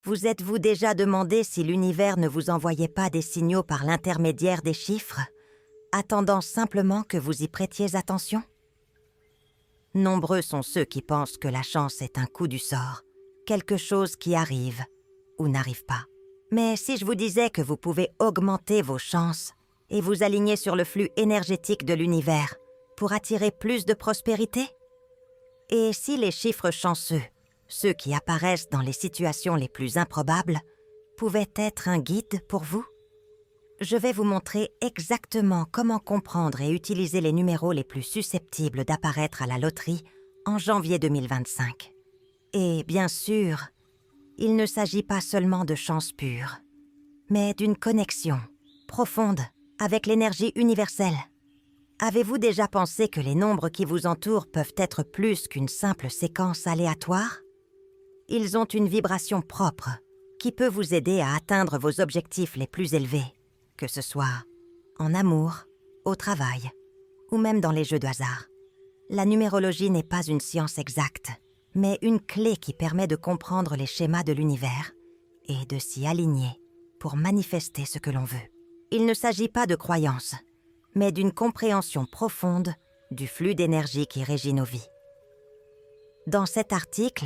Vous êtes-vous déjà demandé si l'univers ne vous envoyait pas des signaux par l'intermédiaire des chiffres, attendant simplement que vous y prêtiez attention? Nombreux sont ceux qui pensent que la chance est un coup du sort, quelque chose qui arrive ou n'arrive pas. Mais si je vous disais que vous pouvez augmenter vos chances et vous aligner sur le flux énergétique de l'univers pour attirer plus de prospérité? Et si les chiffres chanceux, ceux qui apparaissent dans les situations les plus improbables, pouvaient être un guide pour vous? Je vais vous montrer exactement comment comprendre et utiliser les numéros les plus susceptibles d'apparaître à la loterie en janvier 2025. Et bien sûr, il ne s'agit pas seulement de chance pure, mais d'une connexion profonde avec l'énergie universelle. Avez-vous déjà pensé que les nombres qui vous entourent peuvent être plus qu'une simple séquence aléatoire? Ils ont une vibration propre qui peut vous aider à atteindre vos objectifs les plus élevés, que ce soit en amour, au travail ou même dans les jeux de hasard. La numérologie n'est pas une science exacte, mais une clé qui permet de comprendre les schémas de l'univers et de s'y aligner pour manifester ce que l'on veut. Il ne s'agit pas de croyances, mais d'une compréhension profonde du flux d'énergie qui régit nos vies. Dans cet article,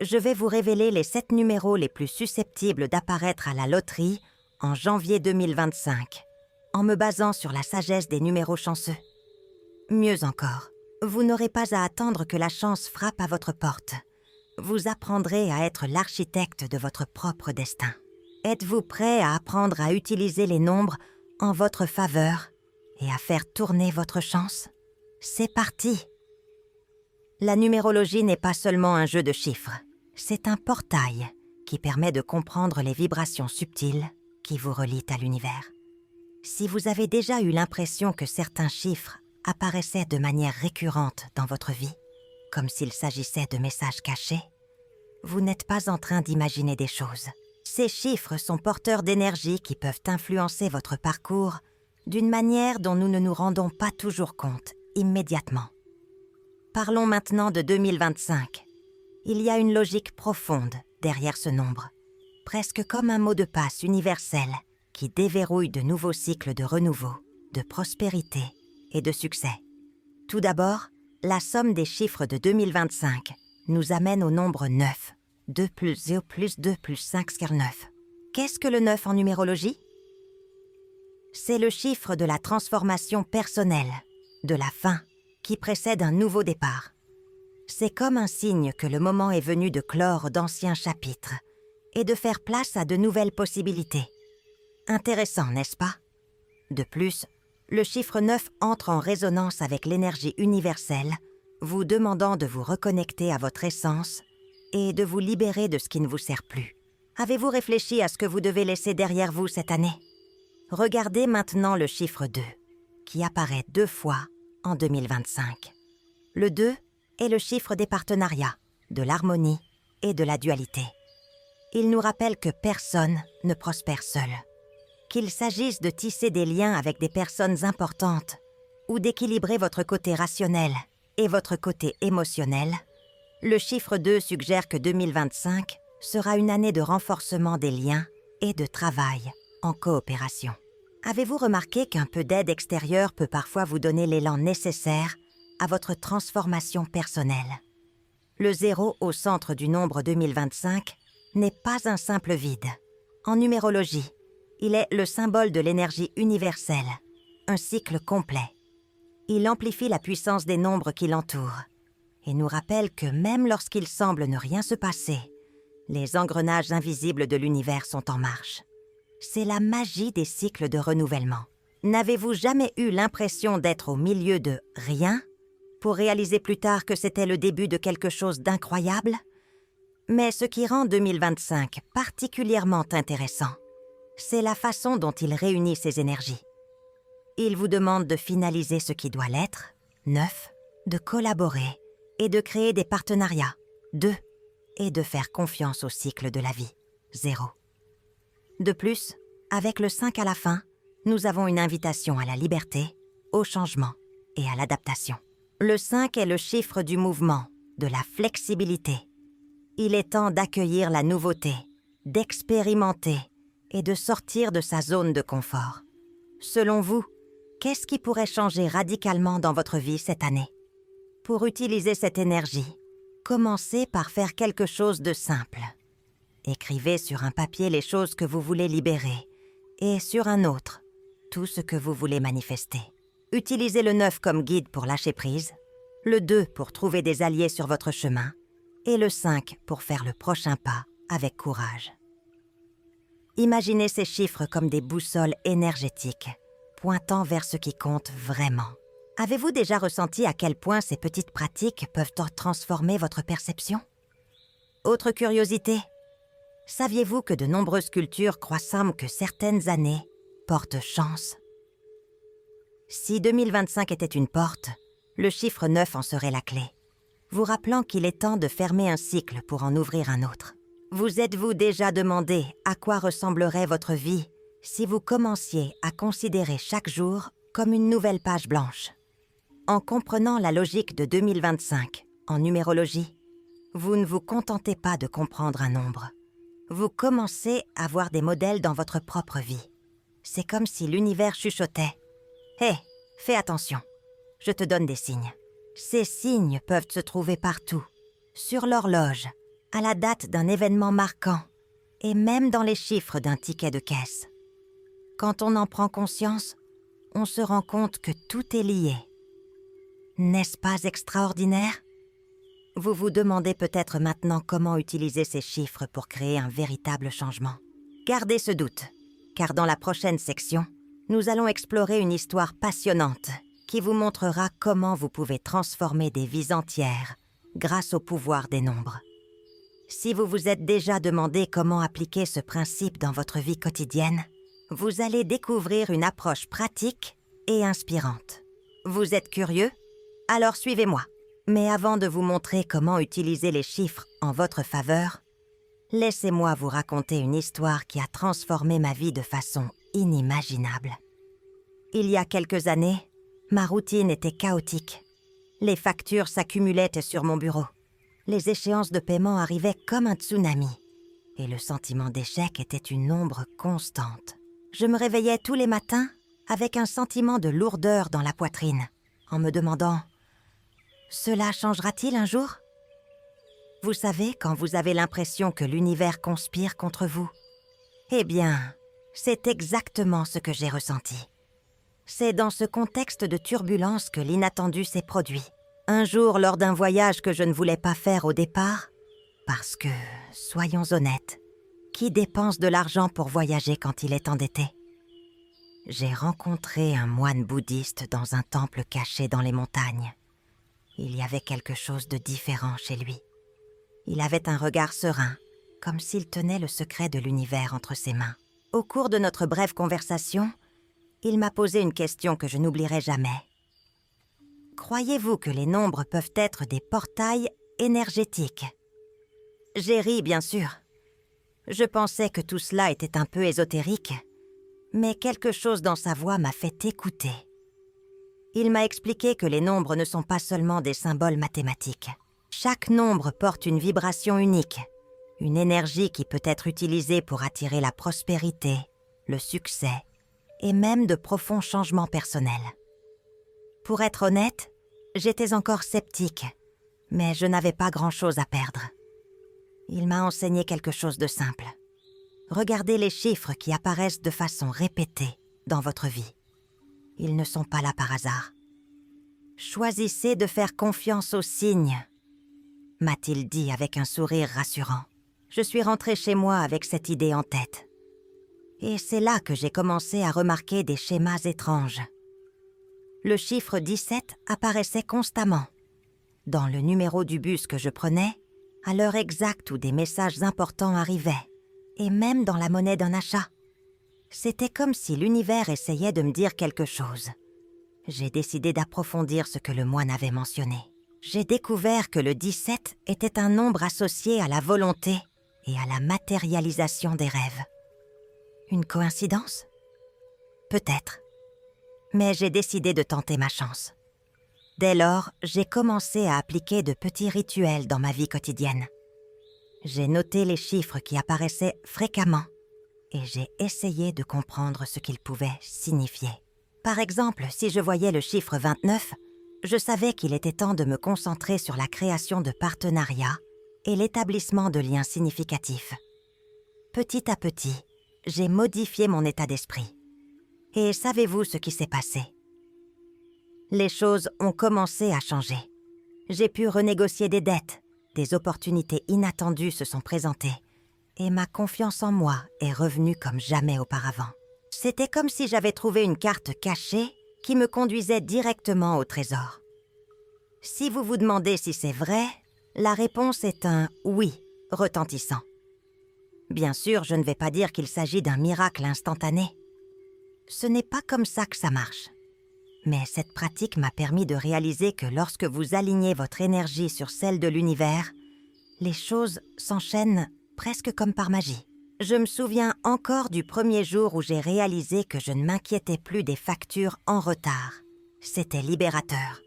je vais vous révéler les 7 numéros les plus susceptibles d'apparaître à la loterie en janvier 2025, en me basant sur la sagesse des numéros chanceux. Mieux encore, vous n'aurez pas à attendre que la chance frappe à votre porte. Vous apprendrez à être l'architecte de votre propre destin. Êtes-vous prêt à apprendre à utiliser les nombres en votre faveur et à faire tourner votre chance? C'est parti! La numérologie n'est pas seulement un jeu de chiffres, c'est un portail qui permet de comprendre les vibrations subtiles qui vous relient à l'univers. Si vous avez déjà eu l'impression que certains chiffres apparaissaient de manière récurrente dans votre vie, comme s'il s'agissait de messages cachés, vous n'êtes pas en train d'imaginer des choses. Ces chiffres sont porteurs d'énergie qui peuvent influencer votre parcours d'une manière dont nous ne nous rendons pas toujours compte immédiatement. Parlons maintenant de 2025. Il y a une logique profonde derrière ce nombre, presque comme un mot de passe universel qui déverrouille de nouveaux cycles de renouveau, de prospérité et de succès. Tout d'abord, la somme des chiffres de 2025 nous amène au nombre 9. 2 plus 0 plus 2 plus 5 égale 9. Qu'est-ce que le 9 en numérologie? C'est le chiffre de la transformation personnelle, de la fin, qui précède un nouveau départ. C'est comme un signe que le moment est venu de clore d'anciens chapitres et de faire place à de nouvelles possibilités. Intéressant, n'est-ce pas? De plus, le chiffre 9 entre en résonance avec l'énergie universelle, vous demandant de vous reconnecter à votre essence et de vous libérer de ce qui ne vous sert plus. Avez-vous réfléchi à ce que vous devez laisser derrière vous cette année? Regardez maintenant le chiffre 2, qui apparaît 2 fois en 2025. Le 2 est le chiffre des partenariats, de l'harmonie et de la dualité. Il nous rappelle que personne ne prospère seul. Qu'il s'agisse de tisser des liens avec des personnes importantes ou d'équilibrer votre côté rationnel et votre côté émotionnel, le chiffre 2 suggère que 2025 sera une année de renforcement des liens et de travail en coopération. Avez-vous remarqué qu'un peu d'aide extérieure peut parfois vous donner l'élan nécessaire à votre transformation personnelle? Le 0 au centre du nombre 2025 n'est pas un simple vide. En numérologie, il est le symbole de l'énergie universelle, un cycle complet. Il amplifie la puissance des nombres qui l'entourent et nous rappelle que même lorsqu'il semble ne rien se passer, les engrenages invisibles de l'univers sont en marche. C'est la magie des cycles de renouvellement. N'avez-vous jamais eu l'impression d'être au milieu de rien pour réaliser plus tard que c'était le début de quelque chose d'incroyable? Mais ce qui rend 2025 particulièrement intéressant, c'est la façon dont il réunit ces énergies. Il vous demande de finaliser ce qui doit l'être, 9, de collaborer et de créer des partenariats, 2, et de faire confiance au cycle de la vie, 0. De plus, avec le 5 à la fin, nous avons une invitation à la liberté, au changement et à l'adaptation. Le 5 est le chiffre du mouvement, de la flexibilité. Il est temps d'accueillir la nouveauté d'expérimenter et de sortir de sa zone de confort. Selon vous, qu'est-ce qui pourrait changer radicalement dans votre vie cette année? Pour utiliser cette énergie, commencez par faire quelque chose de simple. Écrivez sur un papier les choses que vous voulez libérer et sur un autre, tout ce que vous voulez manifester. Utilisez le 9 comme guide pour lâcher prise, le 2 pour trouver des alliés sur votre chemin et le 5 pour faire le prochain pas avec courage. Imaginez ces chiffres comme des boussoles énergétiques, pointant vers ce qui compte vraiment. Avez-vous déjà ressenti à quel point ces petites pratiques peuvent transformer votre perception? Autre curiosité, saviez-vous que de nombreuses cultures croient que certaines années portent chance? Si 2025 était une porte, le chiffre 9 en serait la clé, vous rappelant qu'il est temps de fermer un cycle pour en ouvrir un autre. Vous êtes-vous déjà demandé à quoi ressemblerait votre vie si vous commenciez à considérer chaque jour comme une nouvelle page blanche? En comprenant la logique de 2025 en numérologie, vous ne vous contentez pas de comprendre un nombre. Vous commencez à voir des modèles dans votre propre vie. C'est comme si l'univers chuchotait. « Hé, fais attention, je te donne des signes. » Ces signes peuvent se trouver partout, sur l'horloge, à la date d'un événement marquant, et même dans les chiffres d'un ticket de caisse. Quand on en prend conscience, on se rend compte que tout est lié. N'est-ce pas extraordinaire? Vous vous demandez peut-être maintenant comment utiliser ces chiffres pour créer un véritable changement. Gardez ce doute, car dans la prochaine section, nous allons explorer une histoire passionnante qui vous montrera comment vous pouvez transformer des vies entières grâce au pouvoir des nombres. Si vous vous êtes déjà demandé comment appliquer ce principe dans votre vie quotidienne, vous allez découvrir une approche pratique et inspirante. Vous êtes curieux? Alors suivez-moi. Mais avant de vous montrer comment utiliser les chiffres en votre faveur, laissez-moi vous raconter une histoire qui a transformé ma vie de façon inimaginable. Il y a quelques années, ma routine était chaotique. Les factures s'accumulaient sur mon bureau. Les échéances de paiement arrivaient comme un tsunami. Et le sentiment d'échec était une ombre constante. Je me réveillais tous les matins avec un sentiment de lourdeur dans la poitrine, en me demandant « Cela changera-t-il un jour ?» Vous savez, quand vous avez l'impression que l'univers conspire contre vous? Eh bien, c'est exactement ce que j'ai ressenti. C'est dans ce contexte de turbulence que l'inattendu s'est produit. Un jour, lors d'un voyage que je ne voulais pas faire au départ, parce que, soyons honnêtes, qui dépense de l'argent pour voyager quand il est endetté? J'ai rencontré un moine bouddhiste dans un temple caché dans les montagnes. Il y avait quelque chose de différent chez lui. Il avait un regard serein, comme s'il tenait le secret de l'univers entre ses mains. Au cours de notre brève conversation, il m'a posé une question que je n'oublierai jamais. Croyez-vous que les nombres peuvent être des portails énergétiques? J'ai ri, bien sûr. Je pensais que tout cela était un peu ésotérique, mais quelque chose dans sa voix m'a fait écouter. Il m'a expliqué que les nombres ne sont pas seulement des symboles mathématiques. Chaque nombre porte une vibration unique, une énergie qui peut être utilisée pour attirer la prospérité, le succès et même de profonds changements personnels. Pour être honnête, j'étais encore sceptique, mais je n'avais pas grand-chose à perdre. Il m'a enseigné quelque chose de simple. Regardez les chiffres qui apparaissent de façon répétée dans votre vie. Ils ne sont pas là par hasard. Choisissez de faire confiance aux signes, m'a-t-il dit avec un sourire rassurant. Je suis rentrée chez moi avec cette idée en tête. Et c'est là que j'ai commencé à remarquer des schémas étranges. Le chiffre 17 apparaissait constamment. Dans le numéro du bus que je prenais, à l'heure exacte où des messages importants arrivaient, et même dans la monnaie d'un achat. C'était comme si l'univers essayait de me dire quelque chose. J'ai décidé d'approfondir ce que le moine avait mentionné. J'ai découvert que le 17 était un nombre associé à la volonté et à la matérialisation des rêves. Une coïncidence? Peut-être. Mais j'ai décidé de tenter ma chance. Dès lors, j'ai commencé à appliquer de petits rituels dans ma vie quotidienne. J'ai noté les chiffres qui apparaissaient fréquemment et j'ai essayé de comprendre ce qu'ils pouvaient signifier. Par exemple, si je voyais le chiffre 29, je savais qu'il était temps de me concentrer sur la création de partenariats et l'établissement de liens significatifs. Petit à petit, j'ai modifié mon état d'esprit. Et savez-vous ce qui s'est passé? Les choses ont commencé à changer. J'ai pu renégocier des dettes, des opportunités inattendues se sont présentées, et ma confiance en moi est revenue comme jamais auparavant. C'était comme si j'avais trouvé une carte cachée qui me conduisait directement au trésor. Si vous vous demandez si c'est vrai, la réponse est un « oui » retentissant. Bien sûr, je ne vais pas dire qu'il s'agit d'un miracle instantané. Ce n'est pas comme ça que ça marche. Mais cette pratique m'a permis de réaliser que lorsque vous alignez votre énergie sur celle de l'univers, les choses s'enchaînent presque comme par magie. Je me souviens encore du premier jour où j'ai réalisé que je ne m'inquiétais plus des factures en retard. C'était libérateur.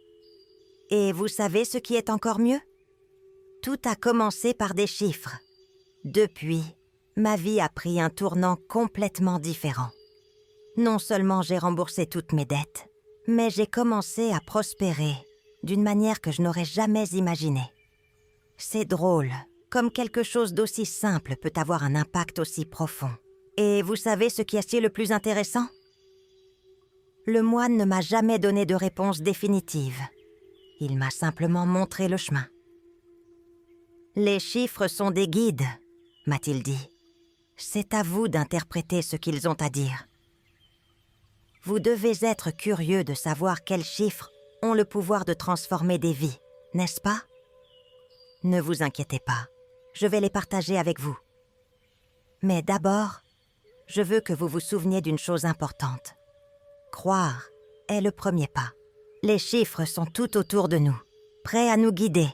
Et vous savez ce qui est encore mieux? Tout a commencé par des chiffres. Depuis, ma vie a pris un tournant complètement différent. Non seulement j'ai remboursé toutes mes dettes, mais j'ai commencé à prospérer d'une manière que je n'aurais jamais imaginée. C'est drôle, comme quelque chose d'aussi simple peut avoir un impact aussi profond. Et vous savez ce qui est le plus intéressant? Le moine ne m'a jamais donné de réponse définitive. Il m'a simplement montré le chemin. Les chiffres sont des guides, m'a-t-il dit. C'est à vous d'interpréter ce qu'ils ont à dire. Vous devez être curieux de savoir quels chiffres ont le pouvoir de transformer des vies, n'est-ce pas? Ne vous inquiétez pas, je vais les partager avec vous. Mais d'abord, je veux que vous vous souveniez d'une chose importante. Croire est le premier pas. Les chiffres sont tout autour de nous, prêts à nous guider.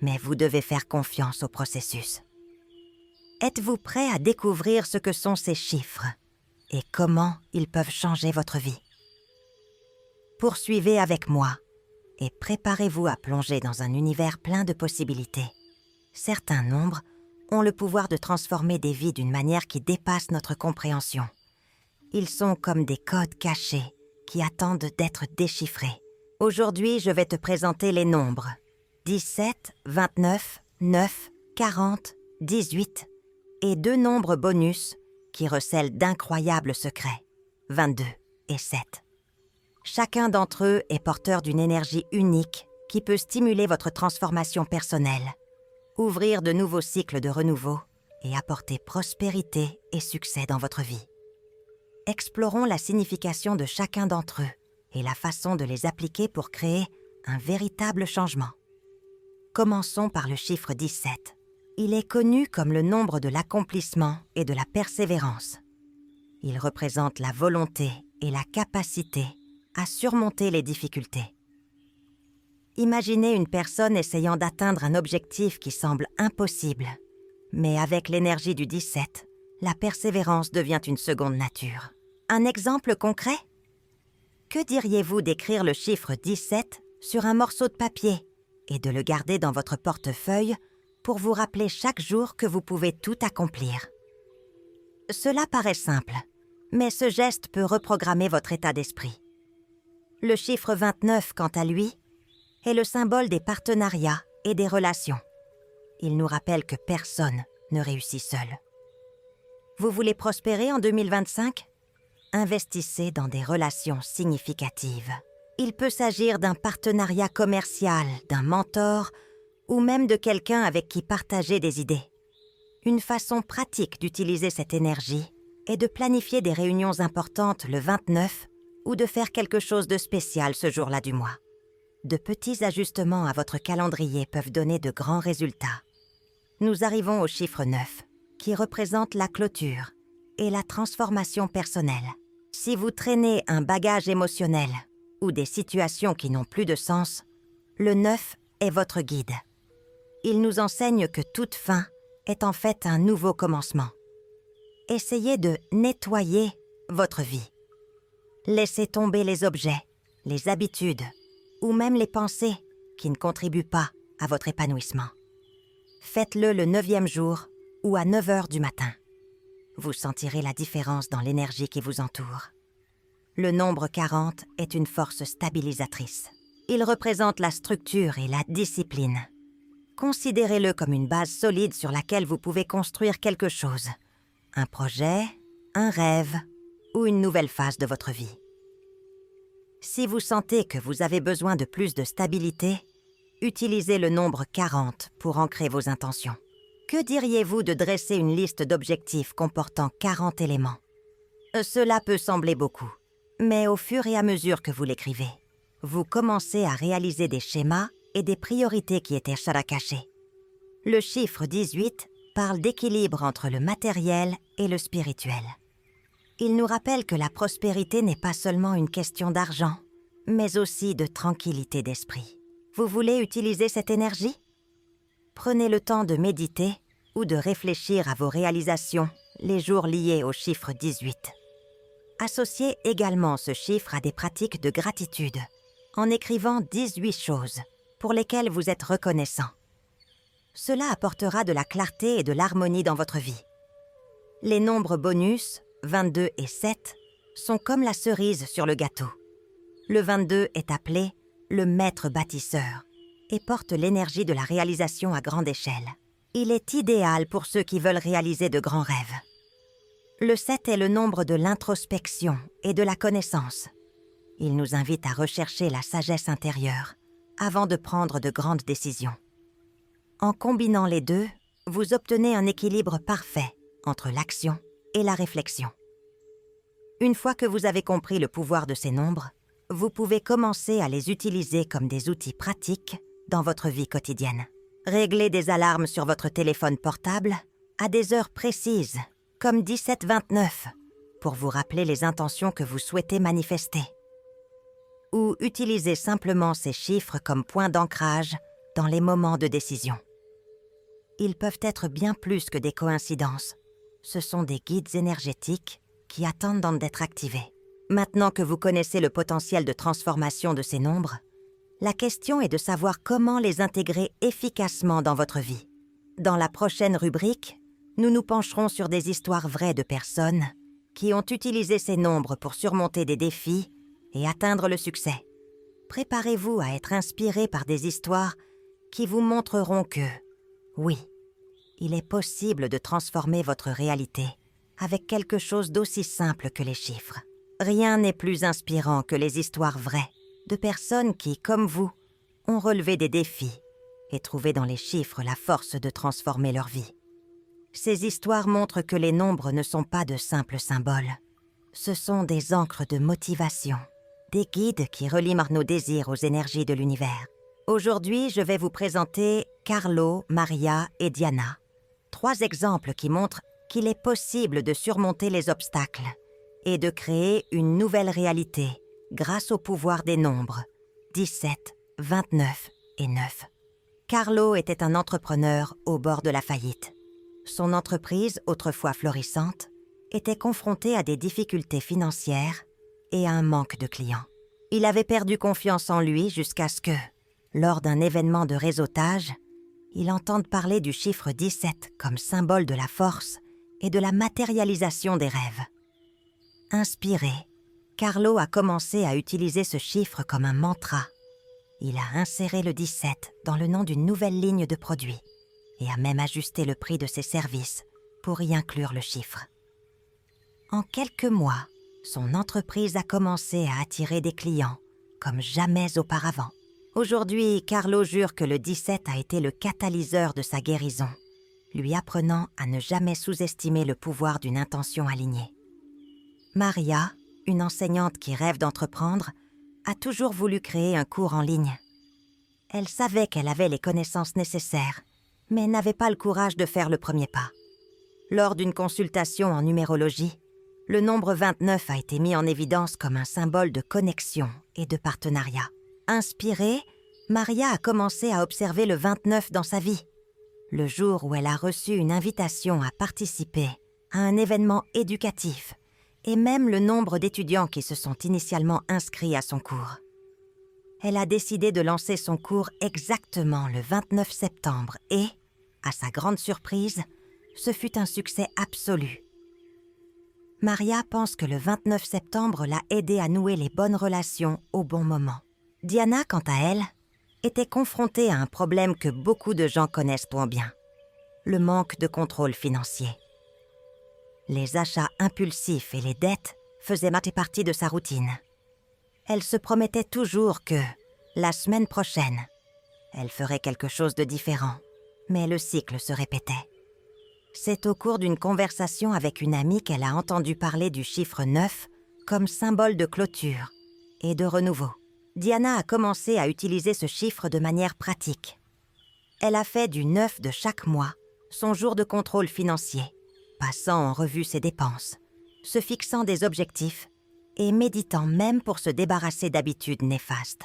Mais vous devez faire confiance au processus. Êtes-vous prêt à découvrir ce que sont ces chiffres et comment ils peuvent changer votre vie? Poursuivez avec moi et préparez-vous à plonger dans un univers plein de possibilités. Certains nombres ont le pouvoir de transformer des vies d'une manière qui dépasse notre compréhension. Ils sont comme des codes cachés qui attendent d'être déchiffrés. Aujourd'hui, je vais te présenter les nombres. 17, 29, 9, 40, 18 et 2 nombres bonus qui recèlent d'incroyables secrets, 22 et 7. Chacun d'entre eux est porteur d'une énergie unique qui peut stimuler votre transformation personnelle, ouvrir de nouveaux cycles de renouveau et apporter prospérité et succès dans votre vie. Explorons la signification de chacun d'entre eux et la façon de les appliquer pour créer un véritable changement. Commençons par le chiffre 17. Il est connu comme le nombre de l'accomplissement et de la persévérance. Il représente la volonté et la capacité à surmonter les difficultés. Imaginez une personne essayant d'atteindre un objectif qui semble impossible. Mais avec l'énergie du 17, la persévérance devient une seconde nature. Un exemple concret? Que diriez-vous d'écrire le chiffre 17 sur un morceau de papier et de le garder dans votre portefeuille pour vous rappeler chaque jour que vous pouvez tout accomplir? Cela paraît simple, mais ce geste peut reprogrammer votre état d'esprit. Le chiffre 29, quant à lui, est le symbole des partenariats et des relations. Il nous rappelle que personne ne réussit seul. Vous voulez prospérer en 2025? Investissez dans des relations significatives. Il peut s'agir d'un partenariat commercial, d'un mentor ou même de quelqu'un avec qui partager des idées. Une façon pratique d'utiliser cette énergie est de planifier des réunions importantes le 29 ou de faire quelque chose de spécial ce jour-là du mois. De petits ajustements à votre calendrier peuvent donner de grands résultats. Nous arrivons au chiffre 9, qui représente la clôture et la transformation personnelle. Si vous traînez un bagage émotionnel ou des situations qui n'ont plus de sens, le 9 est votre guide. Il nous enseigne que toute fin est en fait un nouveau commencement. Essayez de nettoyer votre vie. Laissez tomber les objets, les habitudes ou même les pensées qui ne contribuent pas à votre épanouissement. Faites-le le 9e jour ou à 9 heures du matin. Vous sentirez la différence dans l'énergie qui vous entoure. Le nombre 40 est une force stabilisatrice. Il représente la structure et la discipline. Considérez-le comme une base solide sur laquelle vous pouvez construire quelque chose. Un projet, un rêve ou une nouvelle phase de votre vie. Si vous sentez que vous avez besoin de plus de stabilité, utilisez le nombre 40 pour ancrer vos intentions. Que diriez-vous de dresser une liste d'objectifs comportant 40 éléments? Cela peut sembler beaucoup, mais au fur et à mesure que vous l'écrivez, vous commencez à réaliser des schémas et des priorités qui étaient cachées. Le chiffre 18 parle d'équilibre entre le matériel et le spirituel. Il nous rappelle que la prospérité n'est pas seulement une question d'argent, mais aussi de tranquillité d'esprit. Vous voulez utiliser cette énergie? Prenez le temps de méditer ou de réfléchir à vos réalisations les jours liés au chiffre 18. Associez également ce chiffre à des pratiques de gratitude en écrivant 18 choses pour lesquelles vous êtes reconnaissant. Cela apportera de la clarté et de l'harmonie dans votre vie. Les nombres bonus, 22 et 7, sont comme la cerise sur le gâteau. Le 22 est appelé le maître bâtisseur et porte l'énergie de la réalisation à grande échelle. Il est idéal pour ceux qui veulent réaliser de grands rêves. Le 7 est le nombre de l'introspection et de la connaissance. Il nous invite à rechercher la sagesse intérieure avant de prendre de grandes décisions. En combinant les deux, vous obtenez un équilibre parfait entre l'action et la réflexion. Une fois que vous avez compris le pouvoir de ces nombres, vous pouvez commencer à les utiliser comme des outils pratiques dans votre vie quotidienne. Réglez des alarmes sur votre téléphone portable à des heures précises, comme 17h29, pour vous rappeler les intentions que vous souhaitez manifester. Ou utilisez simplement ces chiffres comme point d'ancrage dans les moments de décision. Ils peuvent être bien plus que des coïncidences. Ce sont des guides énergétiques qui attendent d'être activés. Maintenant que vous connaissez le potentiel de transformation de ces nombres, la question est de savoir comment les intégrer efficacement dans votre vie. Dans la prochaine rubrique, nous nous pencherons sur des histoires vraies de personnes qui ont utilisé ces nombres pour surmonter des défis et atteindre le succès. Préparez-vous à être inspiré par des histoires qui vous montreront que, oui, il est possible de transformer votre réalité avec quelque chose d'aussi simple que les chiffres. Rien n'est plus inspirant que les histoires vraies de personnes qui, comme vous, ont relevé des défis et trouvé dans les chiffres la force de transformer leur vie. Ces histoires montrent que les nombres ne sont pas de simples symboles. Ce sont des ancres de motivation, des guides qui relient nos désirs aux énergies de l'univers. Aujourd'hui, je vais vous présenter Carlo, Maria et Diana. 3 exemples qui montrent qu'il est possible de surmonter les obstacles et de créer une nouvelle réalité grâce au pouvoir des nombres 17, 29 et 9. Carlo était un entrepreneur au bord de la faillite. Son entreprise, autrefois florissante, était confrontée à des difficultés financières et à un manque de clients. Il avait perdu confiance en lui jusqu'à ce que, lors d'un événement de réseautage, il entende parler du chiffre 17 comme symbole de la force et de la matérialisation des rêves. Inspiré, Carlo a commencé à utiliser ce chiffre comme un mantra. Il a inséré le 17 dans le nom d'une nouvelle ligne de produits et a même ajusté le prix de ses services pour y inclure le chiffre. En quelques mois, son entreprise a commencé à attirer des clients comme jamais auparavant. Aujourd'hui, Carlo jure que le 17 a été le catalyseur de sa guérison, lui apprenant à ne jamais sous-estimer le pouvoir d'une intention alignée. Maria, une enseignante qui rêve d'entreprendre, a toujours voulu créer un cours en ligne. Elle savait qu'elle avait les connaissances nécessaires, mais n'avait pas le courage de faire le premier pas. Lors d'une consultation en numérologie, le nombre 29 a été mis en évidence comme un symbole de connexion et de partenariat. Inspirée, Maria a commencé à observer le 29 dans sa vie. Le jour où elle a reçu une invitation à participer à un événement éducatif et même le nombre d'étudiants qui se sont initialement inscrits à son cours. Elle a décidé de lancer son cours exactement le 29 septembre et, À sa grande surprise, ce fut un succès absolu. Maria pense que le 29 septembre l'a aidée à nouer les bonnes relations au bon moment. Diana, quant à elle, était confrontée à un problème que beaucoup de gens connaissent trop bien, le manque de contrôle financier. Les achats impulsifs et les dettes faisaient partie de sa routine. Elle se promettait toujours que, la semaine prochaine, elle ferait quelque chose de différent, mais le cycle se répétait. C'est au cours d'une conversation avec une amie qu'elle a entendu parler du chiffre 9 comme symbole de clôture et de renouveau. Diana a commencé à utiliser ce chiffre de manière pratique. Elle a fait du 9 de chaque mois son jour de contrôle financier, passant en revue ses dépenses, se fixant des objectifs et méditant même pour se débarrasser d'habitudes néfastes.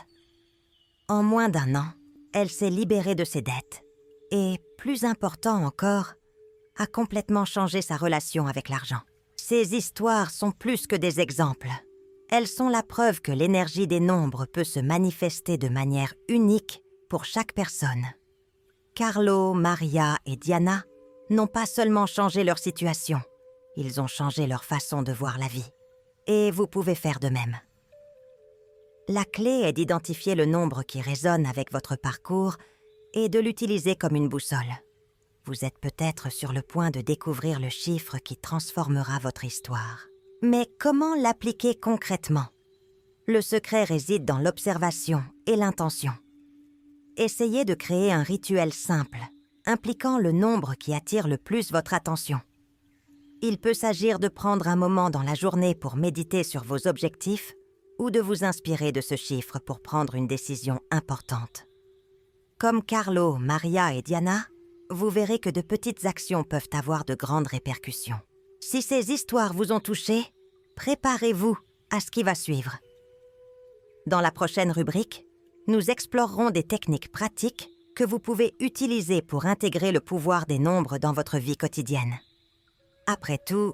En moins d'1 an, elle s'est libérée de ses dettes et, plus important encore, a complètement changé sa relation avec l'argent. Ces histoires sont plus que des exemples. Elles sont la preuve que l'énergie des nombres peut se manifester de manière unique pour chaque personne. Carlo, Maria et Diana n'ont pas seulement changé leur situation, ils ont changé leur façon de voir la vie. Et vous pouvez faire de même. La clé est d'identifier le nombre qui résonne avec votre parcours et de l'utiliser comme une boussole. Vous êtes peut-être sur le point de découvrir le chiffre qui transformera votre histoire. Mais comment l'appliquer concrètement? Le secret réside dans l'observation et l'intention. Essayez de créer un rituel simple, impliquant le nombre qui attire le plus votre attention. Il peut s'agir de prendre un moment dans la journée pour méditer sur vos objectifs ou de vous inspirer de ce chiffre pour prendre une décision importante. Comme Carlo, Maria et Diana, vous verrez que de petites actions peuvent avoir de grandes répercussions. Si ces histoires vous ont touché, préparez-vous à ce qui va suivre. Dans la prochaine rubrique, nous explorerons des techniques pratiques que vous pouvez utiliser pour intégrer le pouvoir des nombres dans votre vie quotidienne. Après tout,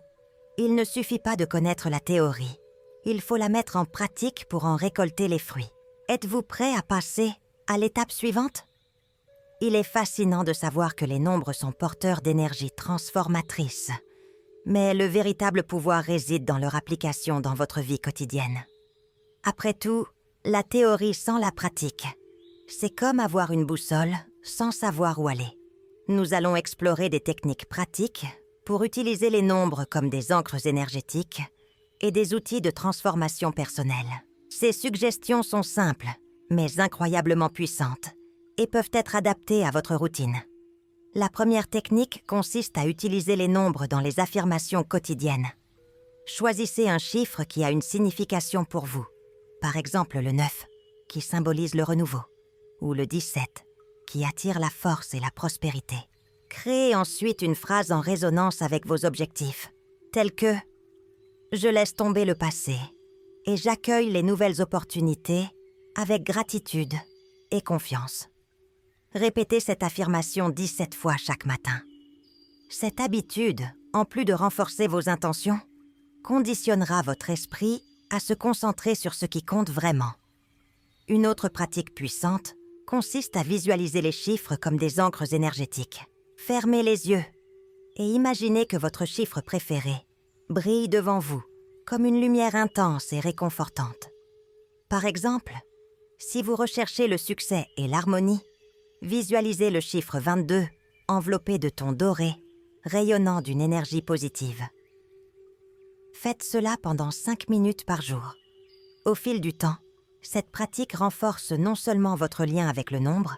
il ne suffit pas de connaître la théorie. Il faut la mettre en pratique pour en récolter les fruits. Êtes-vous prêt à passer à l'étape suivante? Il est fascinant de savoir que les nombres sont porteurs d'énergie transformatrice, mais le véritable pouvoir réside dans leur application dans votre vie quotidienne. Après tout, la théorie sans la pratique, c'est comme avoir une boussole sans savoir où aller. Nous allons explorer des techniques pratiques pour utiliser les nombres comme des ancres énergétiques et des outils de transformation personnelle. Ces suggestions sont simples, mais incroyablement puissantes, et peuvent être adaptées à votre routine. La première technique consiste à utiliser les nombres dans les affirmations quotidiennes. Choisissez un chiffre qui a une signification pour vous. Par exemple le 9, qui symbolise le renouveau, ou le 17, qui attire la force et la prospérité. Créez ensuite une phrase en résonance avec vos objectifs, telle que « Je laisse tomber le passé et j'accueille les nouvelles opportunités avec gratitude et confiance. » Répétez cette affirmation 17 fois chaque matin. Cette habitude, en plus de renforcer vos intentions, conditionnera votre esprit à se concentrer sur ce qui compte vraiment. Une autre pratique puissante consiste à visualiser les chiffres comme des ancres énergétiques. Fermez les yeux et imaginez que votre chiffre préféré brille devant vous comme une lumière intense et réconfortante. Par exemple, si vous recherchez le succès et l'harmonie, visualisez le chiffre 22 enveloppé de tons dorés, rayonnant d'une énergie positive. Faites cela pendant 5 minutes par jour. Au fil du temps, cette pratique renforce non seulement votre lien avec le nombre,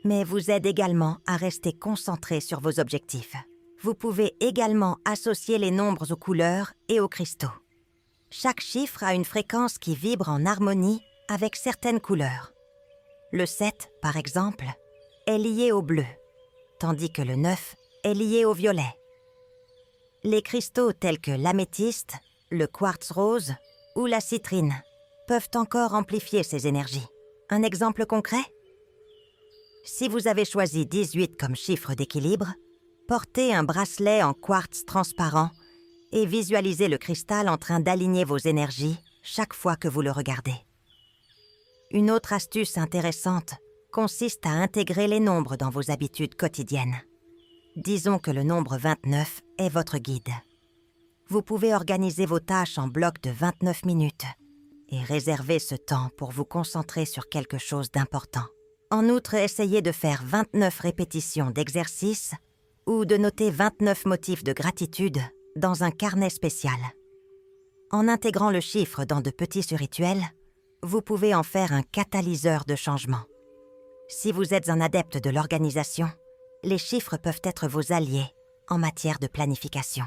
mais vous aide également à rester concentré sur vos objectifs. Vous pouvez également associer les nombres aux couleurs et aux cristaux. Chaque chiffre a une fréquence qui vibre en harmonie avec certaines couleurs. Le 7, par exemple, est lié au bleu, tandis que le 9 est lié au violet. Les cristaux tels que l'améthyste, le quartz rose ou la citrine peuvent encore amplifier ces énergies. Un exemple concret? Si vous avez choisi 18 comme chiffre d'équilibre, portez un bracelet en quartz transparent et visualisez le cristal en train d'aligner vos énergies chaque fois que vous le regardez. Une autre astuce intéressante consiste à intégrer les nombres dans vos habitudes quotidiennes. Disons que le nombre 29 est votre guide. Vous pouvez organiser vos tâches en blocs de 29 minutes et réserver ce temps pour vous concentrer sur quelque chose d'important. En outre, essayez de faire 29 répétitions d'exercice ou de noter 29 motifs de gratitude dans un carnet spécial. En intégrant le chiffre dans de petits rituels, vous pouvez en faire un catalyseur de changement. Si vous êtes un adepte de l'organisation, les chiffres peuvent être vos alliés en matière de planification.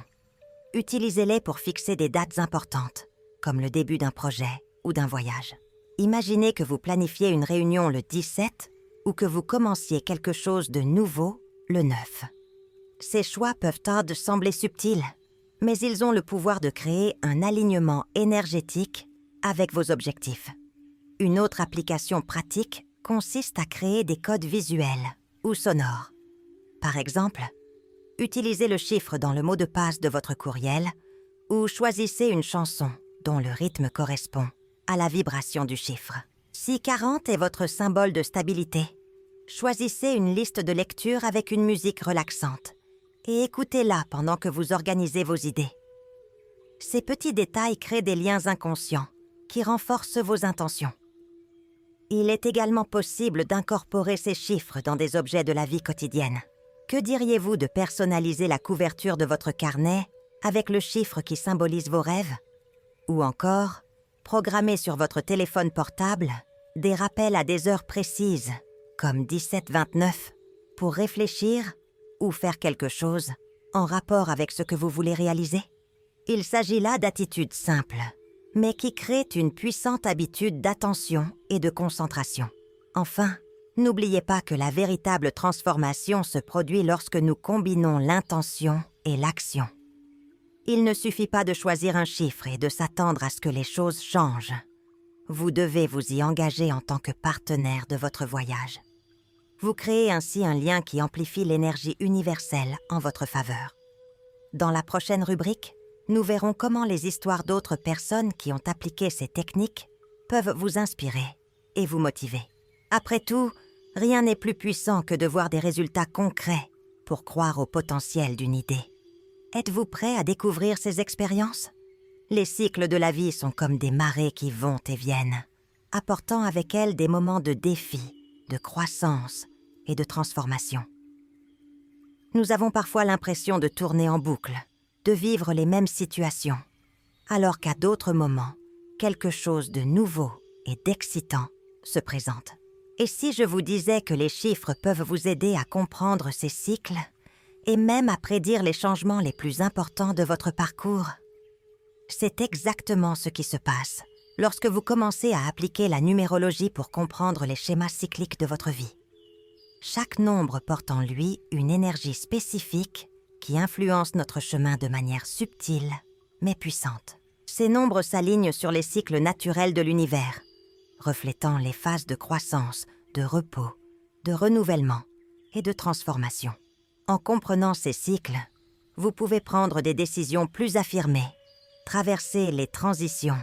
Utilisez-les pour fixer des dates importantes, comme le début d'un projet ou d'un voyage. Imaginez que vous planifiez une réunion le 17 ou que vous commenciez quelque chose de nouveau le 9. Ces choix peuvent sembler subtils, mais ils ont le pouvoir de créer un alignement énergétique avec vos objectifs. Une autre application pratique consiste à créer des codes visuels ou sonores. Par exemple, utilisez le chiffre dans le mot de passe de votre courriel ou choisissez une chanson dont le rythme correspond à la vibration du chiffre. Si 40 est votre symbole de stabilité, choisissez une liste de lecture avec une musique relaxante et écoutez-la pendant que vous organisez vos idées. Ces petits détails créent des liens inconscients qui renforcent vos intentions. Il est également possible d'incorporer ces chiffres dans des objets de la vie quotidienne. Que diriez-vous de personnaliser la couverture de votre carnet avec le chiffre qui symbolise vos rêves? Ou encore, programmer sur votre téléphone portable des rappels à des heures précises, comme 17-29, pour réfléchir ou faire quelque chose en rapport avec ce que vous voulez réaliser? Il s'agit là d'attitudes simples, mais qui créent une puissante habitude d'attention et de concentration. Enfin, n'oubliez pas que la véritable transformation se produit lorsque nous combinons l'intention et l'action. Il ne suffit pas de choisir un chiffre et de s'attendre à ce que les choses changent. Vous devez vous y engager en tant que partenaire de votre voyage. Vous créez ainsi un lien qui amplifie l'énergie universelle en votre faveur. Dans la prochaine rubrique, nous verrons comment les histoires d'autres personnes qui ont appliqué ces techniques peuvent vous inspirer et vous motiver. Après tout, rien n'est plus puissant que de voir des résultats concrets pour croire au potentiel d'une idée. Êtes-vous prêt à découvrir ces expériences? Les cycles de la vie sont comme des marées qui vont et viennent, apportant avec elles des moments de défi, de croissance et de transformation. Nous avons parfois l'impression de tourner en boucle, de vivre les mêmes situations, alors qu'à d'autres moments, quelque chose de nouveau et d'excitant se présente. Et si je vous disais que les chiffres peuvent vous aider à comprendre ces cycles et même à prédire les changements les plus importants de votre parcours? C'est exactement ce qui se passe lorsque vous commencez à appliquer la numérologie pour comprendre les schémas cycliques de votre vie. Chaque nombre porte en lui une énergie spécifique qui influence notre chemin de manière subtile mais puissante. Ces nombres s'alignent sur les cycles naturels de l'univers, reflétant les phases de croissance, de repos, de renouvellement et de transformation. En comprenant ces cycles, vous pouvez prendre des décisions plus affirmées, traverser les transitions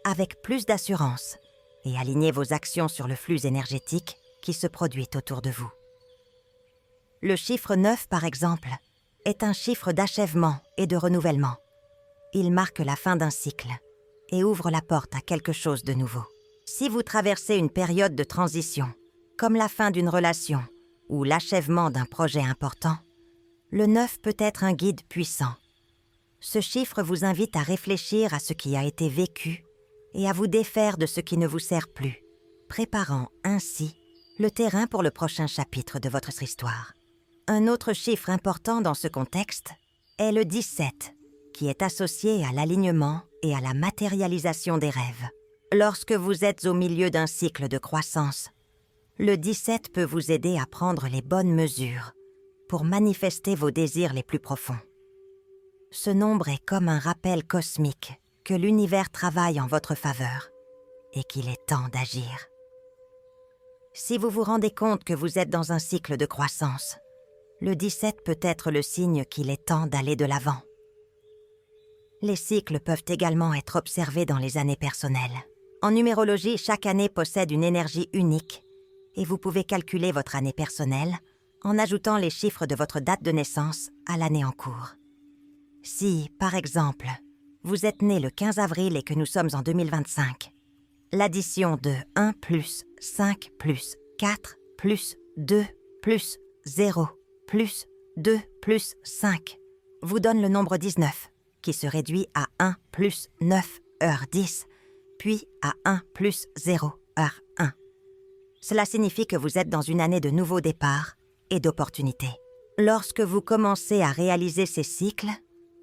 avec plus d'assurance et aligner vos actions sur le flux énergétique qui se produit autour de vous. Le chiffre 9, par exemple, est un chiffre d'achèvement et de renouvellement. Il marque la fin d'un cycle et ouvre la porte à quelque chose de nouveau. Si vous traversez une période de transition, comme la fin d'une relation ou l'achèvement d'un projet important, le 9 peut être un guide puissant. Ce chiffre vous invite à réfléchir à ce qui a été vécu et à vous défaire de ce qui ne vous sert plus, préparant ainsi le terrain pour le prochain chapitre de votre histoire. Un autre chiffre important dans ce contexte est le 17, qui est associé à l'alignement et à la matérialisation des rêves. Lorsque vous êtes au milieu d'un cycle de croissance, le 17 peut vous aider à prendre les bonnes mesures pour manifester vos désirs les plus profonds. Ce nombre est comme un rappel cosmique que l'univers travaille en votre faveur et qu'il est temps d'agir. Si vous vous rendez compte que vous êtes dans un cycle de croissance, le 17 peut être le signe qu'il est temps d'aller de l'avant. Les cycles peuvent également être observés dans les années personnelles. En numérologie, chaque année possède une énergie unique et vous pouvez calculer votre année personnelle en ajoutant les chiffres de votre date de naissance à l'année en cours. Si, par exemple, vous êtes né le 15 avril et que nous sommes en 2025, l'addition de 1 plus 5 plus 4 plus 2 plus 0 plus 2 plus 5 vous donne le nombre 19, qui se réduit à 1 plus 9 heures 10, puis à 1 plus 0 heure 1. Cela signifie que vous êtes dans une année de nouveau départ et d'opportunités. Lorsque vous commencez à réaliser ces cycles,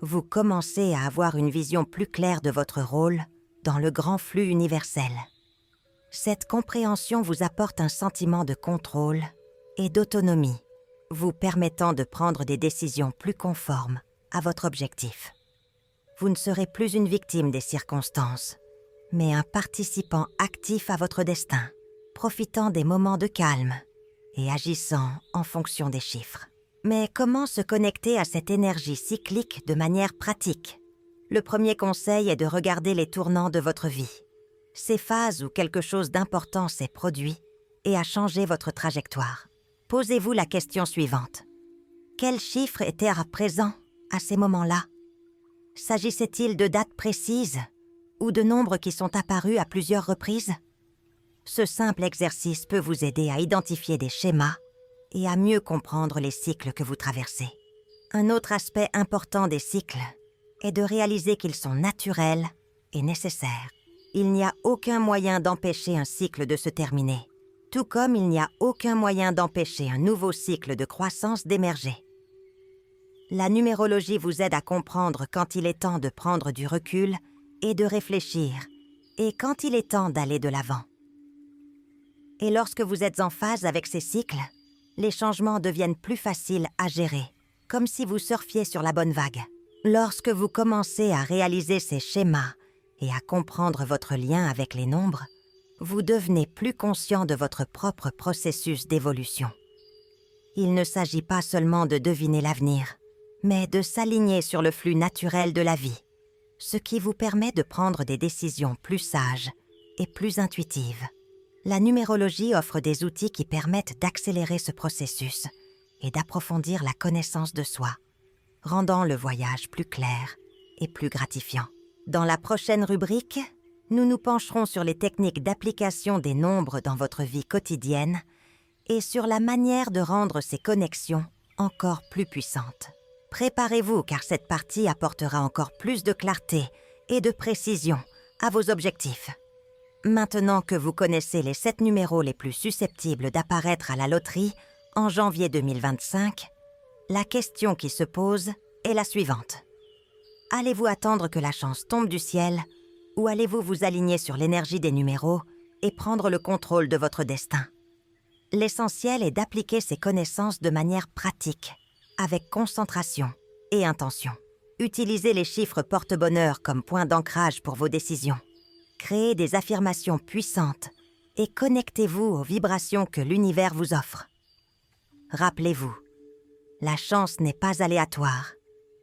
vous commencez à avoir une vision plus claire de votre rôle dans le grand flux universel. Cette compréhension vous apporte un sentiment de contrôle et d'autonomie, vous permettant de prendre des décisions plus conformes à votre objectif. Vous ne serez plus une victime des circonstances, mais un participant actif à votre destin, profitant des moments de calme et agissant en fonction des chiffres. Mais comment se connecter à cette énergie cyclique de manière pratique? Le premier conseil est de regarder les tournants de votre vie, ces phases où quelque chose d'important s'est produit et a changé votre trajectoire. Posez-vous la question suivante. Quels chiffres étaient présents à ces moments-là? S'agissait-il de dates précises ou de nombres qui sont apparus à plusieurs reprises? Ce simple exercice peut vous aider à identifier des schémas et à mieux comprendre les cycles que vous traversez. Un autre aspect important des cycles est de réaliser qu'ils sont naturels et nécessaires. Il n'y a aucun moyen d'empêcher un cycle de se terminer, tout comme il n'y a aucun moyen d'empêcher un nouveau cycle de croissance d'émerger. La numérologie vous aide à comprendre quand il est temps de prendre du recul et de réfléchir, et quand il est temps d'aller de l'avant. Et lorsque vous êtes en phase avec ces cycles, les changements deviennent plus faciles à gérer, comme si vous surfiez sur la bonne vague. Lorsque vous commencez à réaliser ces schémas et à comprendre votre lien avec les nombres, vous devenez plus conscient de votre propre processus d'évolution. Il ne s'agit pas seulement de deviner l'avenir, mais de s'aligner sur le flux naturel de la vie, ce qui vous permet de prendre des décisions plus sages et plus intuitives. La numérologie offre des outils qui permettent d'accélérer ce processus et d'approfondir la connaissance de soi, rendant le voyage plus clair et plus gratifiant. Dans la prochaine rubrique, nous nous pencherons sur les techniques d'application des nombres dans votre vie quotidienne et sur la manière de rendre ces connexions encore plus puissantes. Préparez-vous car cette partie apportera encore plus de clarté et de précision à vos objectifs. Maintenant que vous connaissez les 7 numéros les plus susceptibles d'apparaître à la loterie en janvier 2025, la question qui se pose est la suivante. Allez-vous attendre que la chance tombe du ciel ou allez-vous vous aligner sur l'énergie des numéros et prendre le contrôle de votre destin? L'essentiel est d'appliquer ces connaissances de manière pratique, avec concentration et intention. Utilisez les chiffres porte-bonheur comme point d'ancrage pour vos décisions. Créez des affirmations puissantes et connectez-vous aux vibrations que l'univers vous offre. Rappelez-vous, la chance n'est pas aléatoire.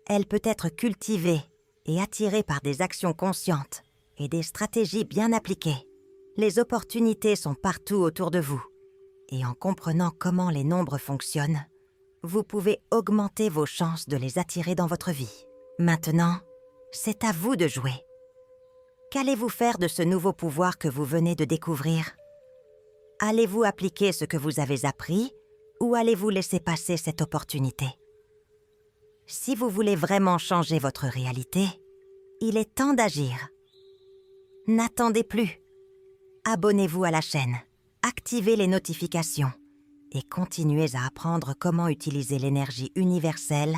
Elle peut être cultivée et attirée par des actions conscientes et des stratégies bien appliquées. Les opportunités sont partout autour de vous. Et en comprenant comment les nombres fonctionnent, vous pouvez augmenter vos chances de les attirer dans votre vie. Maintenant, c'est à vous de jouer. Qu'allez-vous faire de ce nouveau pouvoir que vous venez de découvrir? Allez-vous appliquer ce que vous avez appris ou allez-vous laisser passer cette opportunité? Si vous voulez vraiment changer votre réalité, il est temps d'agir. N'attendez plus. Abonnez-vous à la chaîne, activez les notifications et continuez à apprendre comment utiliser l'énergie universelle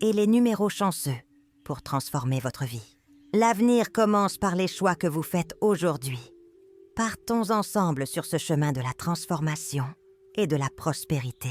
et les numéros chanceux pour transformer votre vie. L'avenir commence par les choix que vous faites aujourd'hui. Partons ensemble sur ce chemin de la transformation et de la prospérité.